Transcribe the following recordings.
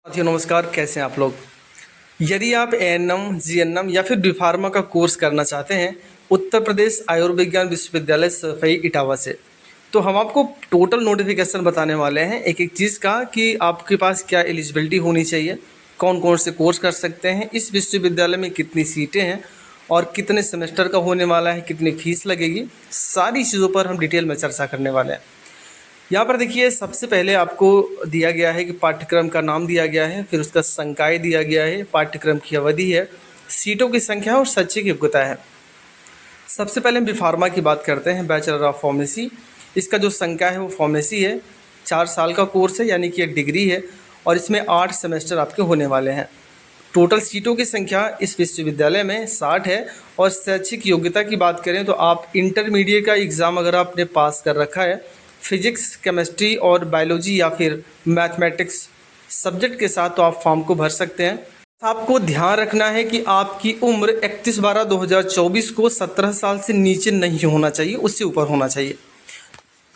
साथियों नमस्कार, कैसे हैं आप लोग। यदि आप एएनएम, जीएनएम या फिर बीफार्मा का कोर्स करना चाहते हैं उत्तर प्रदेश आयुर्विज्ञान विश्वविद्यालय सफई इटावा से, तो हम आपको टोटल नोटिफिकेशन बताने वाले हैं एक एक चीज़ का कि आपके पास क्या एलिजिबिलिटी होनी चाहिए, कौन कौन से कोर्स कर सकते हैं, इस विश्वविद्यालय में कितनी सीटें हैं और कितने सेमेस्टर का होने वाला है, कितनी फीस लगेगी, सारी चीज़ों पर हम डिटेल में चर्चा करने वाले हैं। यहाँ पर देखिए, सबसे पहले आपको दिया गया है कि पाठ्यक्रम का नाम दिया गया है, फिर उसका संकाय दिया गया है, पाठ्यक्रम की अवधि है, सीटों की संख्या और शैक्षिक योग्यता है। सबसे पहले हम बीफार्मा की बात करते हैं, बैचलर ऑफ फार्मेसी। इसका जो संकाय है वो फार्मेसी है, 4 साल का कोर्स है, यानी कि एक डिग्री है और इसमें 8 सेमेस्टर आपके होने वाले हैं। टोटल सीटों की संख्या इस विश्वविद्यालय में 60 है और शैक्षिक योग्यता की बात करें तो आप इंटरमीडिएट का एग्ज़ाम अगर आपने पास कर रखा है फिजिक्स, केमिस्ट्री और बायोलॉजी या फिर मैथमेटिक्स सब्जेक्ट के साथ, तो आप फॉर्म को भर सकते हैं। आपको ध्यान रखना है कि आपकी उम्र 31/12/2024 को 17 साल से नीचे नहीं होना चाहिए, उससे ऊपर होना चाहिए।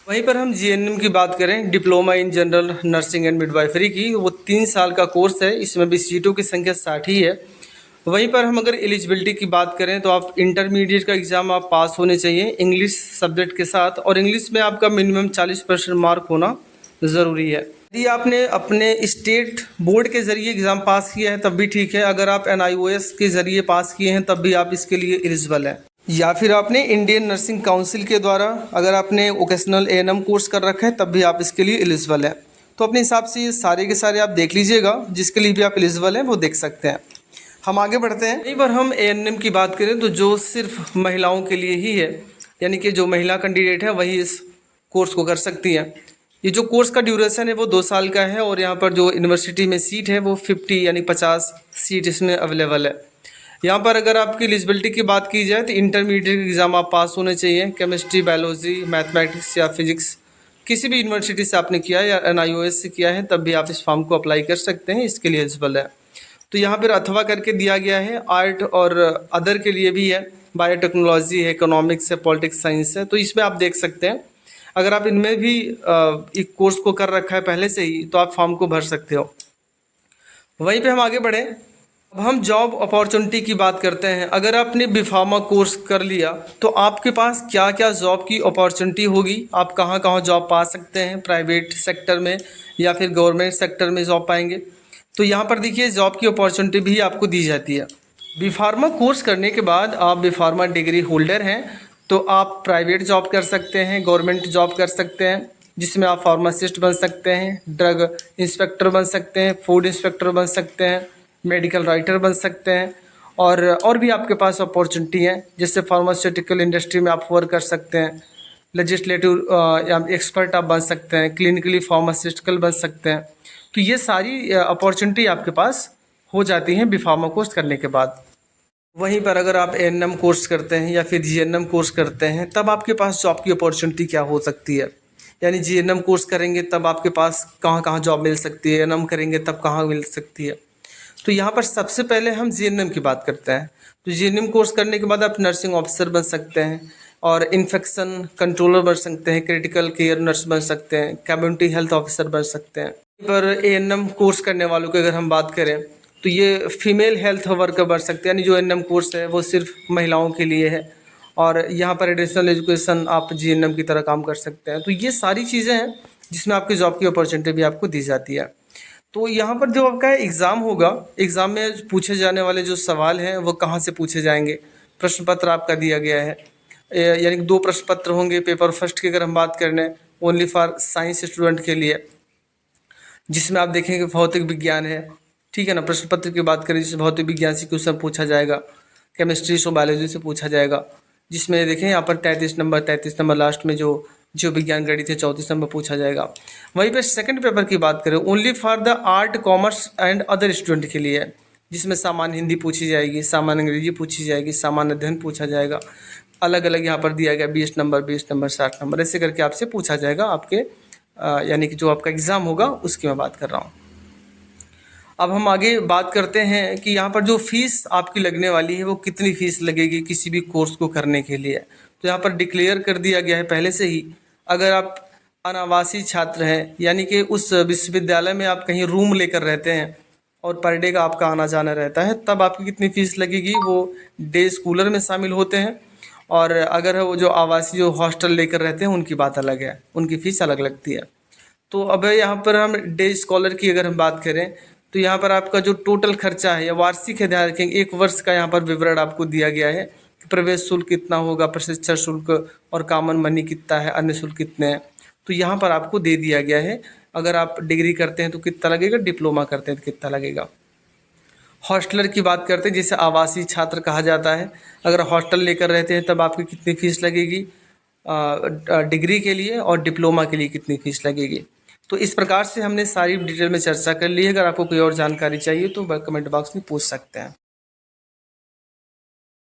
वहीं पर हम जीएनएम की बात करें, diploma in general nursing and midwifery की, वो 3 साल का कोर्स है, इसमें भी सीटों की संख्या 60 ही है। वहीं पर हम अगर एलिजिबिलिटी की बात करें तो आप इंटरमीडिएट का एग्ज़ाम आप पास होने चाहिए इंग्लिश सब्जेक्ट के साथ, और इंग्लिश में आपका मिनिमम 40% मार्क होना ज़रूरी है। यदि आपने अपने स्टेट बोर्ड के ज़रिए एग्ज़ाम पास किया है तब भी ठीक है, अगर आप NIOS के ज़रिए पास किए हैं तब भी आप इसके लिए एलिजिबल हैं, या फिर आपने इंडियन नर्सिंग काउंसिल के द्वारा अगर आपने वोकेशनल एएनएम कोर्स कर रखा है तब भी आप इसके लिए एलिजिबल हैं। तो अपने हिसाब से ये सारे के सारे आप देख लीजिएगा, जिसके लिए भी आप एलिजिबल हैं वो देख सकते हैं। हम आगे बढ़ते हैं। एक बार हम एएनएम की बात करें तो जो सिर्फ महिलाओं के लिए ही है, यानी कि जो महिला कैंडिडेट है वही इस कोर्स को कर सकती है। ये जो कोर्स का ड्यूरेशन है वो 2 साल का है और यहाँ पर जो यूनिवर्सिटी में सीट है वो 50 यानी 50 सीट इसमें अवेलेबल है। यहाँ पर अगर आपकी एलिजिबिलिटी की बात की जाए तो इंटरमीडिएट एग्ज़ाम आप पास होने चाहिए, केमिस्ट्री, बायोलॉजी, मैथमेटिक्स या फिजिक्स किसी भी यूनिवर्सिटी से आपने किया है या NIOS से किया है तब भी आप इस फॉर्म को अप्लाई कर सकते हैं, इसके लिए एलिजिबल है। तो यहाँ पर अथवा करके दिया गया है, आर्ट और अदर के लिए भी है, बायोटेक्नोलॉजी है, इकोनॉमिक्स है, पॉलिटिक्स साइंस है, तो इसमें आप देख सकते हैं। अगर आप इनमें भी एक कोर्स को कर रखा है पहले से ही तो आप फॉर्म को भर सकते हो। वहीं पे हम आगे बढ़े, अब हम जॉब अपॉर्चुनिटी की बात करते हैं। अगर आपने बीफार्मा कोर्स कर लिया तो आपके पास क्या क्या जॉब की अपॉर्चुनिटी होगी, आप कहाँ कहाँ जॉब पा सकते हैं, प्राइवेट सेक्टर में या फिर गवर्नमेंट सेक्टर में जॉब पाएंगे। तो यहाँ पर देखिए, जॉब की अपॉर्चुनिटी भी आपको दी जाती है। बीफार्मा कोर्स करने के बाद आप बीफार्मा डिग्री होल्डर हैं तो आप प्राइवेट जॉब कर सकते हैं, गवर्नमेंट जॉब कर सकते हैं, जिसमें आप फार्मासिस्ट बन सकते हैं, ड्रग इंस्पेक्टर बन सकते हैं, फूड इंस्पेक्टर बन सकते हैं, मेडिकल राइटर बन सकते हैं, और भी आपके पास अपॉर्चुनिटी है, जैसे फार्मास्यूटिकल इंडस्ट्री में आप वर्क कर सकते हैं, लेजिस्लेटिव या एक्सपर्ट आप बन सकते हैं, क्लिनिकली फार्मास्यूटिकल बन सकते हैं। तो ये सारी अपॉर्चुनिटी आपके पास हो जाती हैं बीफार्मा कोर्स करने के बाद। वहीं पर अगर आप एएनएम कोर्स करते हैं या फिर जीएनएम कोर्स करते हैं तब आपके पास जॉब की अपॉर्चुनिटी क्या हो सकती है, यानी जीएनएम कोर्स करेंगे तब आपके पास कहाँ कहाँ जॉब मिल सकती है, एएनएम करेंगे तब कहाँ मिल सकती है। तो यहाँ पर सबसे पहले हम जीएनएम की बात करते हैं। तो जीएनएम कोर्स करने के बाद आप नर्सिंग ऑफिसर बन सकते हैं और इन्फेक्शन कंट्रोलर बन सकते हैं, क्रिटिकल केयर नर्स बन सकते हैं, कम्युनिटी हेल्थ ऑफिसर बन सकते हैं। पर एएनएम कोर्स करने वालों की अगर हम बात करें तो ये फीमेल हेल्थ वर्कर बन सकते हैं, यानी जो एएनएम कोर्स है वो सिर्फ महिलाओं के लिए है और यहाँ पर एडिशनल एजुकेशन आप जीएनएम की तरह काम कर सकते हैं। तो ये सारी चीज़ें हैं जिसमें आपकी जॉब की अपॉर्चुनिटी भी आपको दी जाती है। तो यहाँ पर जो आपका एग्ज़ाम होगा, एग्ज़ाम में पूछे जाने वाले जो सवाल हैं वो कहाँ से पूछे जाएंगे, प्रश्न पत्र आपका दिया गया है, यानी 2 प्रश्न पत्र होंगे। पेपर फर्स्ट की अगर हम बात कर लें, ओनली फॉर साइंस स्टूडेंट के लिए, जिसमें आप देखेंगे भौतिक विज्ञान है, ठीक है ना। प्रश्न पत्र की बात करें जिससे भौतिक विज्ञान से क्वेश्चन पूछा जाएगा, केमिस्ट्री से बायोलॉजी से पूछा जाएगा, जिसमें देखें यहाँ पर 33 नंबर लास्ट में जो जीव विज्ञान गणित है 34 नंबर पूछा जाएगा। वहीं पर सेकंड पेपर की बात करें, only for the art, commerce and other student के लिए है, जिसमें सामान्य हिंदी पूछी जाएगी, सामान्य अंग्रेजी पूछी जाएगी, सामान्य अध्ययन पूछा जाएगा। अलग अलग यहाँ पर दिया गया 20 नंबर 60 नंबर, ऐसे करके आपसे पूछा जाएगा आपके यानी कि जो आपका एग्ज़ाम होगा उसकी मैं बात कर रहा हूँ। अब हम आगे बात करते हैं कि यहाँ पर जो फीस आपकी लगने वाली है वो कितनी फ़ीस लगेगी किसी भी कोर्स को करने के लिए। तो यहाँ पर डिक्लेयर कर दिया गया है पहले से ही, अगर आप अनावासी छात्र हैं, यानी कि उस विश्वविद्यालय में आप कहीं रूम लेकर रहते हैं और पर डे का आपका आना जाना रहता है, तब आपकी कितनी फ़ीस लगेगी, वो डे स्कॉलर में शामिल होते हैं। और अगर वो जो आवासीय जो हॉस्टल लेकर रहते हैं उनकी बात अलग है, उनकी फ़ीस अलग लगती है। तो अब यहाँ पर हम डे स्कॉलर की अगर हम बात करें तो यहाँ पर आपका जो टोटल खर्चा है या वार्षिक है, ध्यान रखेंगे 1 वर्ष का यहाँ पर विवरण आपको दिया गया है कि प्रवेश शुल्क कितना होगा, प्रशिक्षण शुल्क और कॉमन मनी कितना है, अन्य शुल्क कितने हैं, तो यहाँ पर आपको दे दिया गया है। अगर आप डिग्री करते हैं तो कितना लगेगा, डिप्लोमा करते हैं तो कितना लगेगा। हॉस्टलर की बात करते हैं, जिसे आवासीय छात्र कहा जाता है। अगर हॉस्टल लेकर रहते हैं तब आपकी कितनी फ़ीस लगेगी डिग्री के लिए, और डिप्लोमा के लिए कितनी फ़ीस लगेगी। तो इस प्रकार से हमने सारी डिटेल में चर्चा कर ली है। अगर आपको कोई और जानकारी चाहिए तो कमेंट बॉक्स में पूछ सकते हैं।